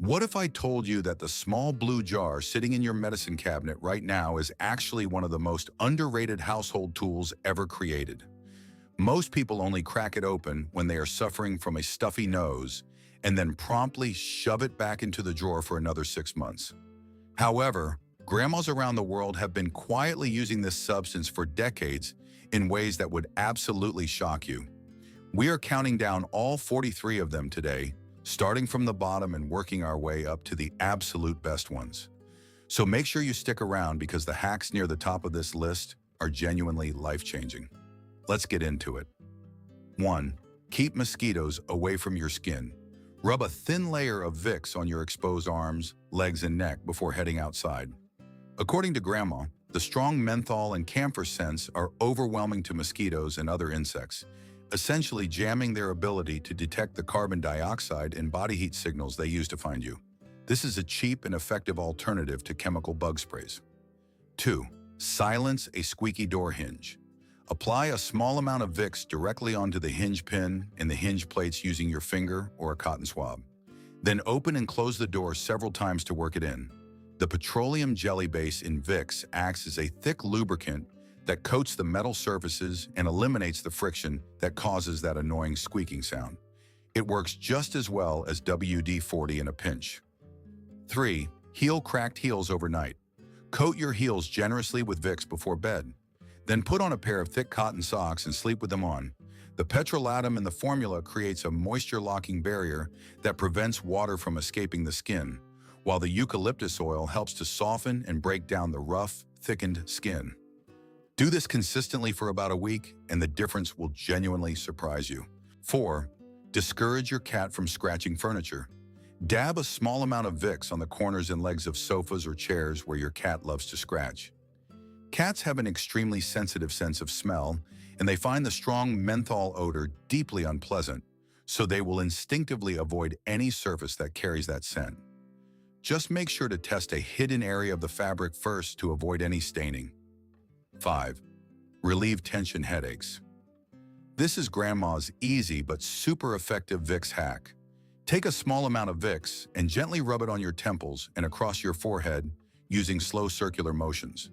What if I told you that the small blue jar sitting in your medicine cabinet right now is actually one of the most underrated household tools ever created? Most people only crack it open when they are suffering from a stuffy nose and then promptly shove it back into the drawer for another 6 months. However, grandmas around the world have been quietly using this substance for decades in ways that would absolutely shock you. We are counting down all 43 of them today, starting from the bottom and working our way up to the absolute best ones. So make sure you stick around because the hacks near the top of this list are genuinely life-changing. Let's get into it. 1. Keep mosquitoes away from your skin. Rub a thin layer of Vicks on your exposed arms, legs, and neck before heading outside. According to Grandma, the strong menthol and camphor scents are overwhelming to mosquitoes and other insects, essentially jamming their ability to detect the carbon dioxide and body heat signals they use to find you. This is a cheap and effective alternative to chemical bug sprays. 2. Silence a squeaky door hinge. Apply a small amount of Vicks directly onto the hinge pin and the hinge plates using your finger or a cotton swab. Then open and close the door several times to work it in. The petroleum jelly base in Vicks acts as a thick lubricant that coats the metal surfaces and eliminates the friction that causes that annoying squeaking sound. It works just as well as WD-40 in a pinch. 3. Heal cracked heels overnight. Coat your heels generously with Vicks before bed. Then put on a pair of thick cotton socks and sleep with them on. The petrolatum in the formula creates a moisture-locking barrier that prevents water from escaping the skin, while the eucalyptus oil helps to soften and break down the rough, thickened skin. Do this consistently for about a week, and the difference will genuinely surprise you. 4. Discourage your cat from scratching furniture. Dab a small amount of Vicks on the corners and legs of sofas or chairs where your cat loves to scratch. Cats have an extremely sensitive sense of smell, and they find the strong menthol odor deeply unpleasant, so they will instinctively avoid any surface that carries that scent. Just make sure to test a hidden area of the fabric first to avoid any staining. 5. Relieve tension headaches. This is Grandma's easy but super effective Vicks hack. Take a small amount of Vicks and gently rub it on your temples and across your forehead using slow circular motions.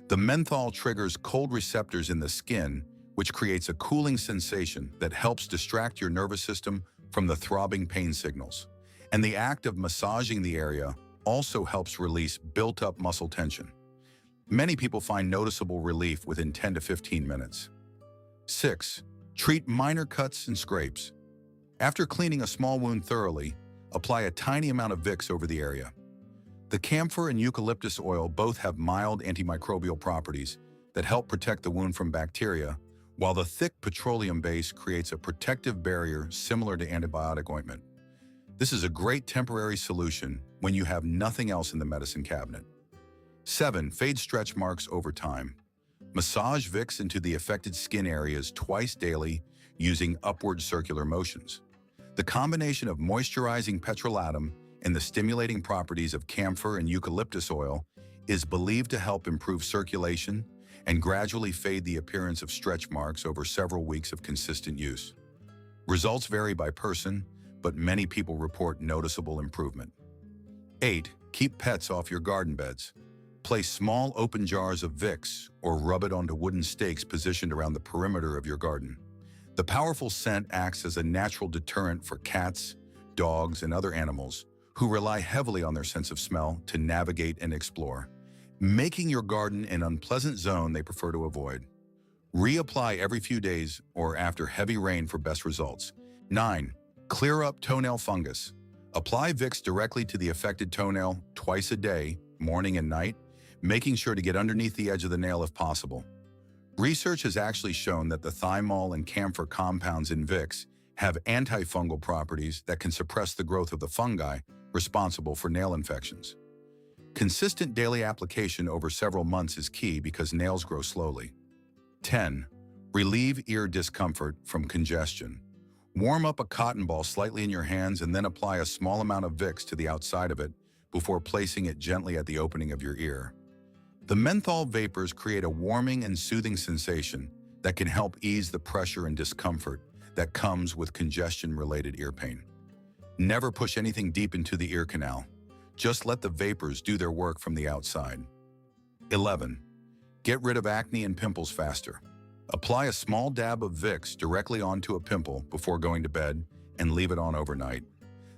The menthol triggers cold receptors in the skin, which creates a cooling sensation that helps distract your nervous system from the throbbing pain signals. And the act of massaging the area also helps release built-up muscle tension. Many people find noticeable relief within 10 to 15 minutes. 6. Treat minor cuts and scrapes. After cleaning a small wound thoroughly, apply a tiny amount of Vicks over the area. The camphor and eucalyptus oil both have mild antimicrobial properties that help protect the wound from bacteria, while the thick petroleum base creates a protective barrier similar to antibiotic ointment. This is a great temporary solution when you have nothing else in the medicine cabinet. 7. Fade stretch marks over time. Massage Vicks into the affected skin areas twice daily using upward circular motions. The combination of moisturizing petrolatum and the stimulating properties of camphor and eucalyptus oil is believed to help improve circulation and gradually fade the appearance of stretch marks over several weeks of consistent use. Results vary by person, but many people report noticeable improvement. 8. Keep pets off your garden beds. Place small open jars of Vicks or rub it onto wooden stakes positioned around the perimeter of your garden. The powerful scent acts as a natural deterrent for cats, dogs, and other animals who rely heavily on their sense of smell to navigate and explore, making your garden an unpleasant zone they prefer to avoid. Reapply every few days or after heavy rain for best results. 9. Clear up toenail fungus. Apply Vicks directly to the affected toenail twice a day, morning and night, making sure to get underneath the edge of the nail if possible. Research has actually shown that the thymol and camphor compounds in Vicks have antifungal properties that can suppress the growth of the fungi responsible for nail infections. Consistent daily application over several months is key because nails grow slowly. 10. Relieve ear discomfort from congestion. Warm up a cotton ball slightly in your hands and then apply a small amount of Vicks to the outside of it before placing it gently at the opening of your ear. The menthol vapors create a warming and soothing sensation that can help ease the pressure and discomfort that comes with congestion-related ear pain. Never push anything deep into the ear canal. Just let the vapors do their work from the outside. 11. Get rid of acne and pimples faster. Apply a small dab of Vicks directly onto a pimple before going to bed and leave it on overnight.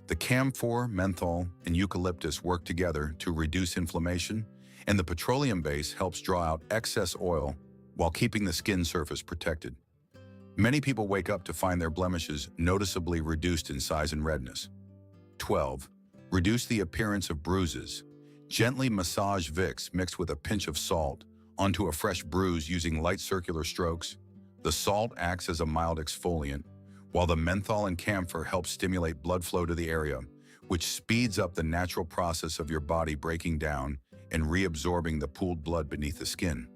The camphor, menthol, and eucalyptus work together to reduce inflammation, and the petroleum base helps draw out excess oil while keeping the skin surface protected. Many people wake up to find their blemishes noticeably reduced in size and redness. 12. Reduce the appearance of bruises. Gently massage Vicks mixed with a pinch of salt onto a fresh bruise using light circular strokes. The salt acts as a mild exfoliant, while the menthol and camphor help stimulate blood flow to the area, which speeds up the natural process of your body breaking down and reabsorbing the pooled blood beneath the skin.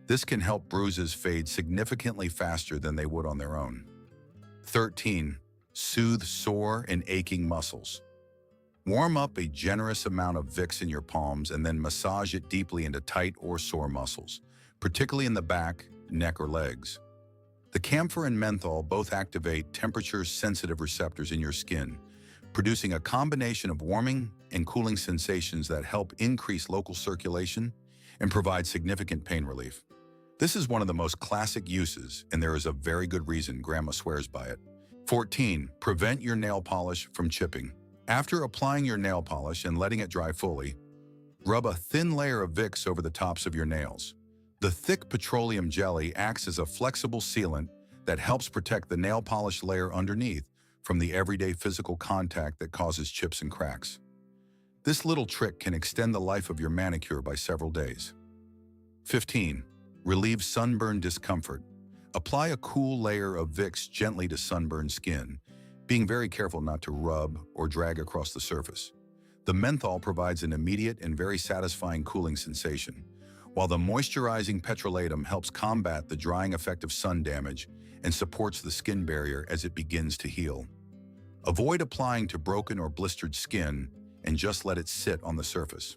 This can help bruises fade significantly faster than they would on their own. 13. Soothe sore and aching muscles. Warm up a generous amount of Vicks in your palms and then massage it deeply into tight or sore muscles, particularly in the back, neck, or legs. The camphor and menthol both activate temperature-sensitive receptors in your skin, producing a combination of warming and cooling sensations that help increase local circulation and provide significant pain relief. This is one of the most classic uses, and there is a very good reason Grandma swears by it. 14. Prevent your nail polish from chipping. After applying your nail polish and letting it dry fully, rub a thin layer of Vicks over the tops of your nails. The thick petroleum jelly acts as a flexible sealant that helps protect the nail polish layer underneath from the everyday physical contact that causes chips and cracks. This little trick can extend the life of your manicure by several days. 15. Relieve sunburn discomfort. Apply a cool layer of Vicks gently to sunburned skin, being very careful not to rub or drag across the surface. The menthol provides an immediate and very satisfying cooling sensation, while the moisturizing petrolatum helps combat the drying effect of sun damage and supports the skin barrier as it begins to heal. Avoid applying to broken or blistered skin and just let it sit on the surface.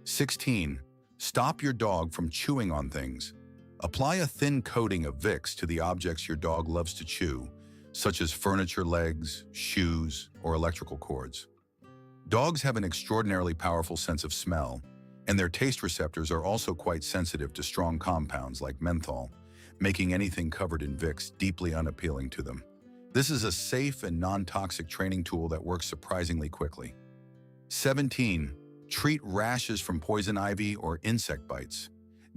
16. Stop your dog from chewing on things. Apply a thin coating of Vicks to the objects your dog loves to chew, such as furniture legs, shoes, or electrical cords. Dogs have an extraordinarily powerful sense of smell, and their taste receptors are also quite sensitive to strong compounds like menthol, making anything covered in Vicks deeply unappealing to them. This is a safe and non-toxic training tool that works surprisingly quickly. 17. Treat rashes from poison ivy or insect bites.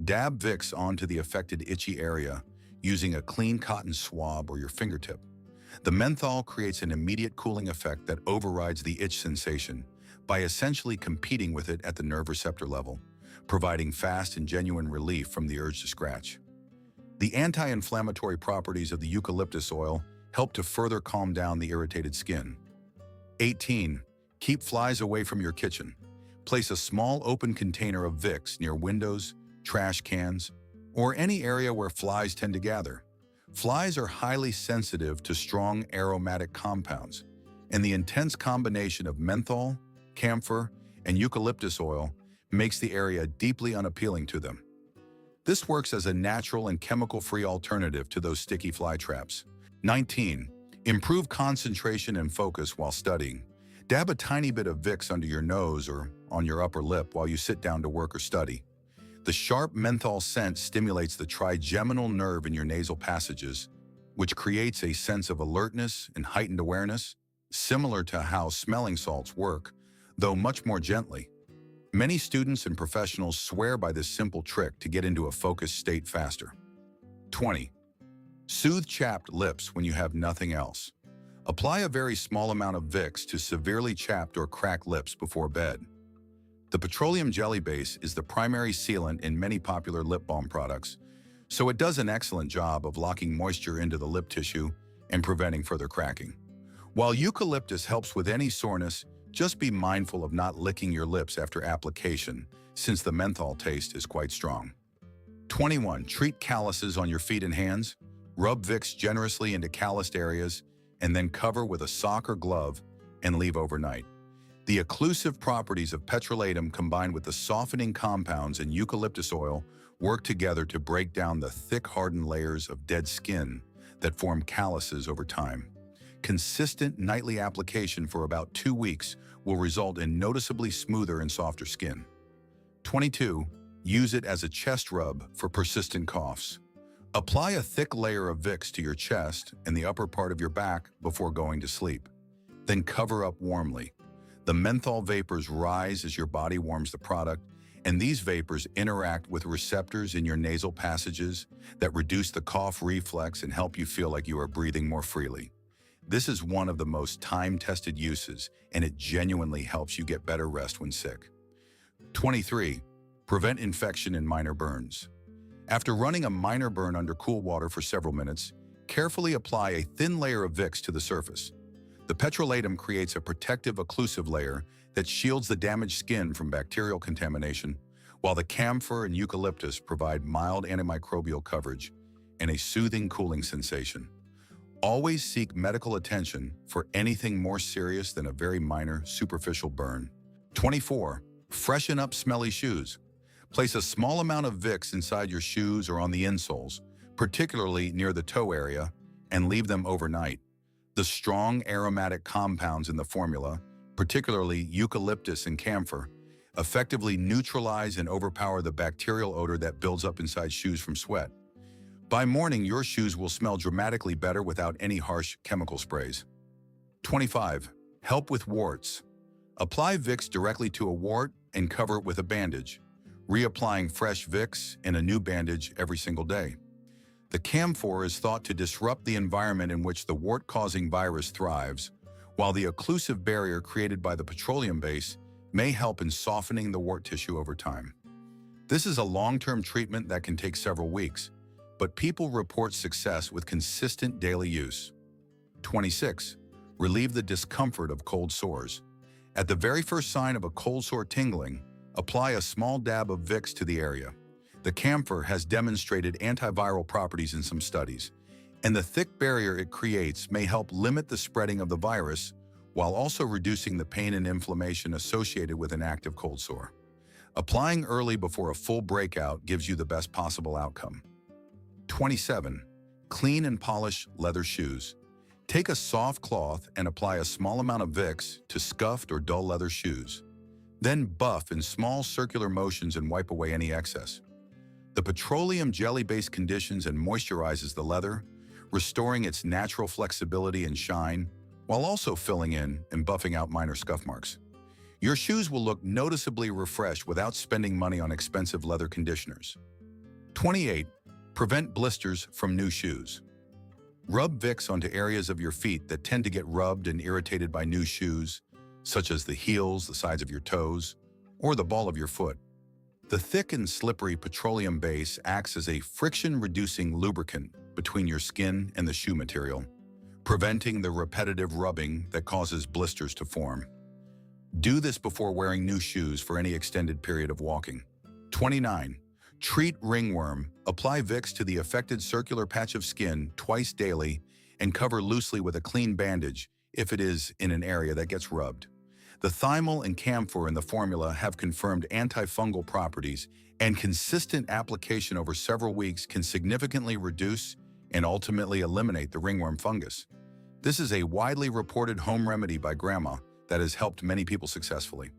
Dab Vicks onto the affected itchy area using a clean cotton swab or your fingertip. The menthol creates an immediate cooling effect that overrides the itch sensation by essentially competing with it at the nerve receptor level, providing fast and genuine relief from the urge to scratch. The anti-inflammatory properties of the eucalyptus oil help to further calm down the irritated skin. 18. Keep flies away from your kitchen. Place a small open container of Vicks near windows, trash cans, or any area where flies tend to gather. Flies are highly sensitive to strong aromatic compounds, and the intense combination of menthol, camphor, and eucalyptus oil makes the area deeply unappealing to them. This works as a natural and chemical-free alternative to those sticky fly traps. 19. Improve concentration and focus while studying. Dab a tiny bit of Vicks under your nose or on your upper lip while you sit down to work or study. The sharp menthol scent stimulates the trigeminal nerve in your nasal passages, which creates a sense of alertness and heightened awareness, similar to how smelling salts work, though much more gently. Many students and professionals swear by this simple trick to get into a focused state faster. 20. Soothe chapped lips when you have nothing else. Apply a very small amount of Vicks to severely chapped or cracked lips before bed. The petroleum jelly base is the primary sealant in many popular lip balm products, so it does an excellent job of locking moisture into the lip tissue and preventing further cracking. While eucalyptus helps with any soreness, just be mindful of not licking your lips after application, since the menthol taste is quite strong. 21. Treat calluses on your feet and hands. Rub Vicks generously into calloused areas and then cover with a sock or glove and leave overnight. The occlusive properties of petrolatum combined with the softening compounds in eucalyptus oil work together to break down the thick, hardened layers of dead skin that form calluses over time. consistent nightly application for about 2 weeks will result in noticeably smoother and softer skin. 22. Use it as a chest rub for persistent coughs. Apply a thick layer of Vicks to your chest and the upper part of your back before going to sleep. Then cover up warmly. The menthol vapors rise as your body warms the product, and these vapors interact with receptors in your nasal passages that reduce the cough reflex and help you feel like you are breathing more freely. This is one of the most time-tested uses, and it genuinely helps you get better rest when sick. 23. Prevent infection in minor burns. After running a minor burn under cool water for several minutes, carefully apply a thin layer of Vicks to the surface. The petrolatum creates a protective occlusive layer that shields the damaged skin from bacterial contamination, while the camphor and eucalyptus provide mild antimicrobial coverage and a soothing cooling sensation. Always seek medical attention for anything more serious than a very minor superficial burn. 24. Freshen up smelly shoes. Place a small amount of Vicks inside your shoes or on the insoles, particularly near the toe area, and leave them overnight. The strong aromatic compounds in the formula, particularly eucalyptus and camphor, effectively neutralize and overpower the bacterial odor that builds up inside shoes from sweat. By morning, your shoes will smell dramatically better without any harsh chemical sprays. 25. Help with warts. Apply Vicks directly to a wart and cover it with a bandage, reapplying fresh Vicks and a new bandage every single day. The camphor is thought to disrupt the environment in which the wart-causing virus thrives, while the occlusive barrier created by the petroleum base may help in softening the wart tissue over time. This is a long-term treatment that can take several weeks, but people report success with consistent daily use. 26. Relieve the discomfort of cold sores. At the very first sign of a cold sore tingling, apply a small dab of Vicks to the area. The camphor has demonstrated antiviral properties in some studies, and the thick barrier it creates may help limit the spreading of the virus while also reducing the pain and inflammation associated with an active cold sore. Applying early before a full breakout gives you the best possible outcome. 27. Clean and polish leather shoes. Take a soft cloth and apply a small amount of Vicks to scuffed or dull leather shoes. Then buff in small circular motions and wipe away any excess. The petroleum jelly-based conditions and moisturizes the leather, restoring its natural flexibility and shine, while also filling in and buffing out minor scuff marks. Your shoes will look noticeably refreshed without spending money on expensive leather conditioners. 28. Prevent blisters from new shoes. Rub Vicks onto areas of your feet that tend to get rubbed and irritated by new shoes, such as the heels, the sides of your toes, or the ball of your foot. The thick and slippery petroleum base acts as a friction-reducing lubricant between your skin and the shoe material, preventing the repetitive rubbing that causes blisters to form. Do this before wearing new shoes for any extended period of walking. 29. Treat ringworm. Apply Vicks to the affected circular patch of skin twice daily and cover loosely with a clean bandage if it is in an area that gets rubbed. The thymol and camphor in the formula have confirmed antifungal properties, and consistent application over several weeks can significantly reduce and ultimately eliminate the ringworm fungus. This is a widely reported home remedy by Grandma that has helped many people successfully.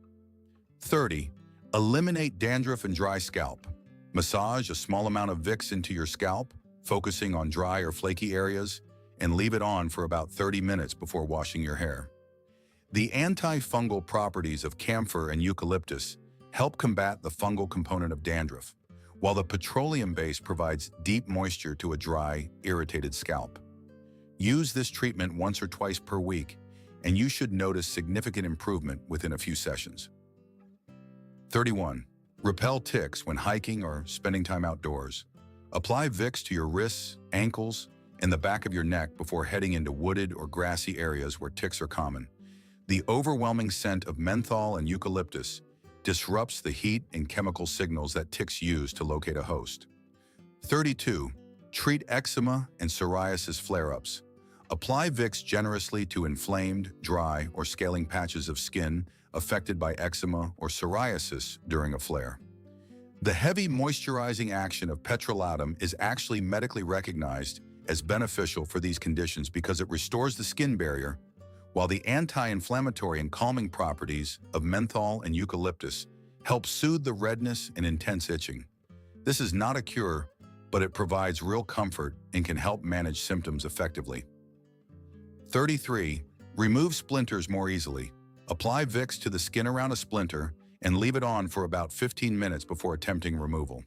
30. Eliminate dandruff and dry scalp. Massage a small amount of Vicks into your scalp, focusing on dry or flaky areas, and leave it on for about 30 minutes before washing your hair. The antifungal properties of camphor and eucalyptus help combat the fungal component of dandruff, while the petroleum base provides deep moisture to a dry, irritated scalp. Use this treatment once or twice per week, and you should notice significant improvement within a few sessions. 31. Repel ticks when hiking or spending time outdoors. Apply Vicks to your wrists, ankles, and the back of your neck before heading into wooded or grassy areas where ticks are common. The overwhelming scent of menthol and eucalyptus disrupts the heat and chemical signals that ticks use to locate a host. 32. Treat eczema and psoriasis flare-ups. Apply Vicks generously to inflamed, dry, or scaling patches of skin affected by eczema or psoriasis during a flare. The heavy moisturizing action of petrolatum is actually medically recognized as beneficial for these conditions because it restores the skin barrier, while the anti-inflammatory and calming properties of menthol and eucalyptus help soothe the redness and intense itching. This is not a cure, but it provides real comfort and can help manage symptoms effectively. 33. Remove splinters more easily. Apply Vicks to the skin around a splinter and leave it on for about 15 minutes before attempting removal.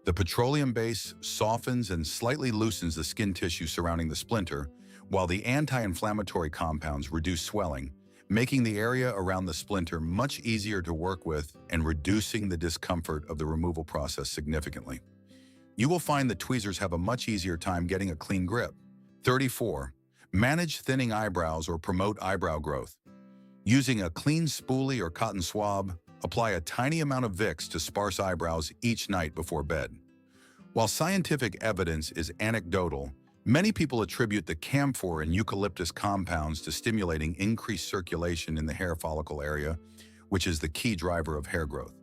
The petroleum base softens and slightly loosens the skin tissue surrounding the splinter, while the anti-inflammatory compounds reduce swelling, making the area around the splinter much easier to work with and reducing the discomfort of the removal process significantly. You will find the tweezers have a much easier time getting a clean grip. 34. Manage thinning eyebrows or promote eyebrow growth. Using a clean spoolie or cotton swab, apply a tiny amount of Vicks to sparse eyebrows each night before bed. While scientific evidence is anecdotal, many people attribute the camphor and eucalyptus compounds to stimulating increased circulation in the hair follicle area, which is the key driver of hair growth.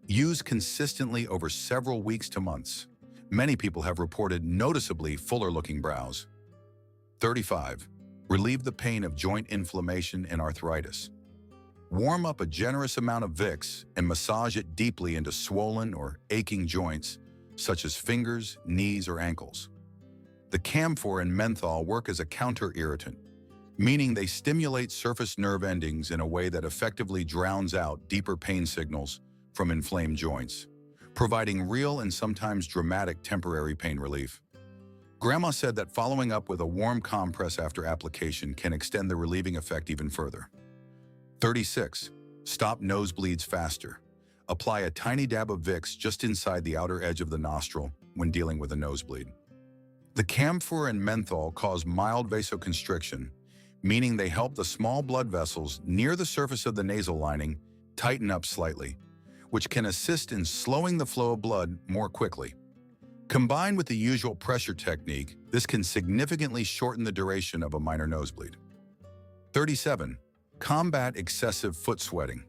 Used consistently over several weeks to months, many people have reported noticeably fuller-looking brows. 35. Relieve the pain of joint inflammation and arthritis. Warm up a generous amount of Vicks and massage it deeply into swollen or aching joints, such as fingers, knees, or ankles. The camphor and menthol work as a counter-irritant, meaning they stimulate surface nerve endings in a way that effectively drowns out deeper pain signals from inflamed joints, providing real and sometimes dramatic temporary pain relief. Grandma said that following up with a warm compress after application can extend the relieving effect even further. 36. Stop nosebleeds faster. Apply a tiny dab of Vicks just inside the outer edge of the nostril when dealing with a nosebleed. The camphor and menthol cause mild vasoconstriction, meaning they help the small blood vessels near the surface of the nasal lining tighten up slightly, which can assist in slowing the flow of blood more quickly. Combined with the usual pressure technique, this can significantly shorten the duration of a minor nosebleed. 37. Combat excessive foot sweating.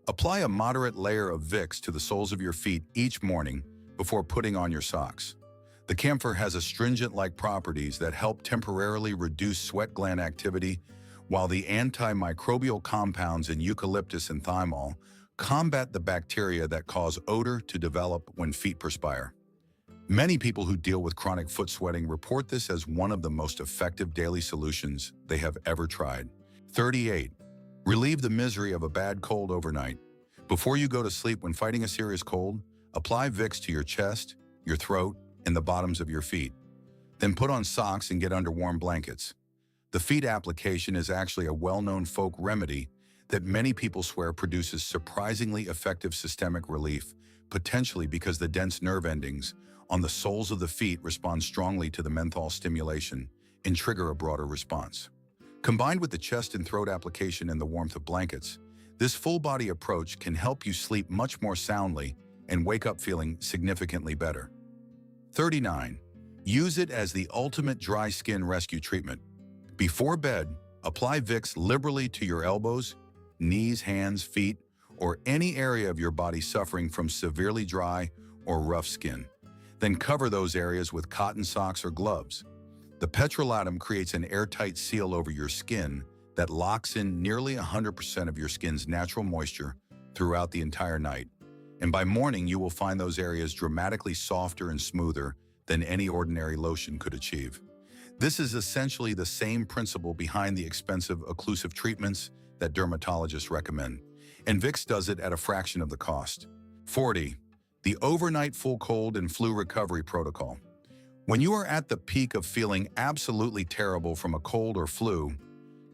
Apply a moderate layer of Vicks to the soles of your feet each morning before putting on your socks. The camphor has astringent-like properties that help temporarily reduce sweat gland activity, while the antimicrobial compounds in eucalyptus and thymol combat the bacteria that cause odor to develop when feet perspire. Many people who deal with chronic foot sweating report this as one of the most effective daily solutions they have ever tried. 38. Relieve the misery of a bad cold overnight. Before you go to sleep when fighting a serious cold, apply Vicks to your chest, your throat, and the bottoms of your feet. Then put on socks and get under warm blankets. The feet application is actually a well-known folk remedy that many people swear produces surprisingly effective systemic relief, potentially because the dense nerve endings on the soles of the feet respond strongly to the menthol stimulation and trigger a broader response. Combined with the chest and throat application and the warmth of blankets, this full-body approach can help you sleep much more soundly and wake up feeling significantly better. 39. Use it as the ultimate dry skin rescue treatment. Before bed, apply Vicks liberally to your elbows, knees, hands, feet, or any area of your body suffering from severely dry or rough skin. Then cover those areas with cotton socks or gloves. The petrolatum creates an airtight seal over your skin that locks in nearly 100% of your skin's natural moisture throughout the entire night. And by morning, you will find those areas dramatically softer and smoother than any ordinary lotion could achieve. This is essentially the same principle behind the expensive occlusive treatments that dermatologists recommend, and Vicks does it at a fraction of the cost. 40. The overnight full cold and flu recovery protocol. When you are at the peak of feeling absolutely terrible from a cold or flu,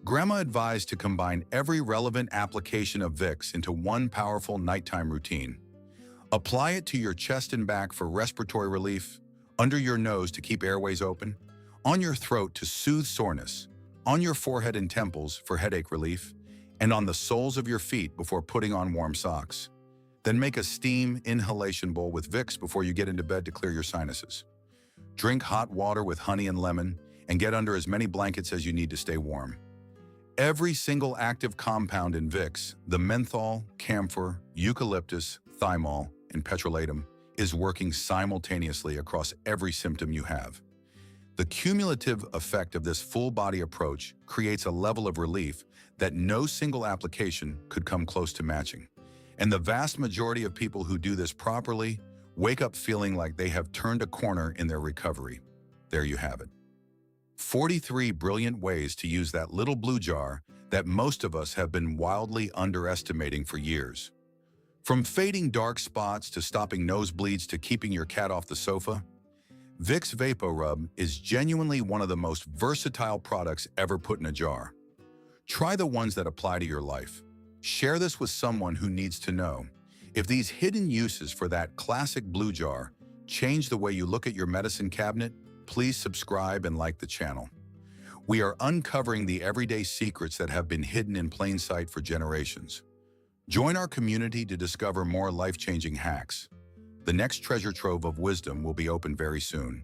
Grandma advised to combine every relevant application of Vicks into one powerful nighttime routine. Apply it to your chest and back for respiratory relief, under your nose to keep airways open, on your throat to soothe soreness, on your forehead and temples for headache relief, and on the soles of your feet before putting on warm socks. Then make a steam inhalation bowl with Vicks before you get into bed to clear your sinuses. Drink hot water with honey and lemon, and get under as many blankets as you need to stay warm. Every single active compound in Vicks, the menthol, camphor, eucalyptus, thymol, and petrolatum, is working simultaneously across every symptom you have. The cumulative effect of this full-body approach creates a level of relief that no single application could come close to matching. And the vast majority of people who do this properly wake up feeling like they have turned a corner in their recovery. There you have it. 43 brilliant ways to use that little blue jar that most of us have been wildly underestimating for years. From fading dark spots to stopping nosebleeds to keeping your cat off the sofa, Vicks VapoRub is genuinely one of the most versatile products ever put in a jar. Try the ones that apply to your life. Share this with someone who needs to know. If these hidden uses for that classic blue jar change the way you look at your medicine cabinet, please subscribe and like the channel. We are uncovering the everyday secrets that have been hidden in plain sight for generations. Join our community to discover more life-changing hacks. The next treasure trove of wisdom will be open very soon.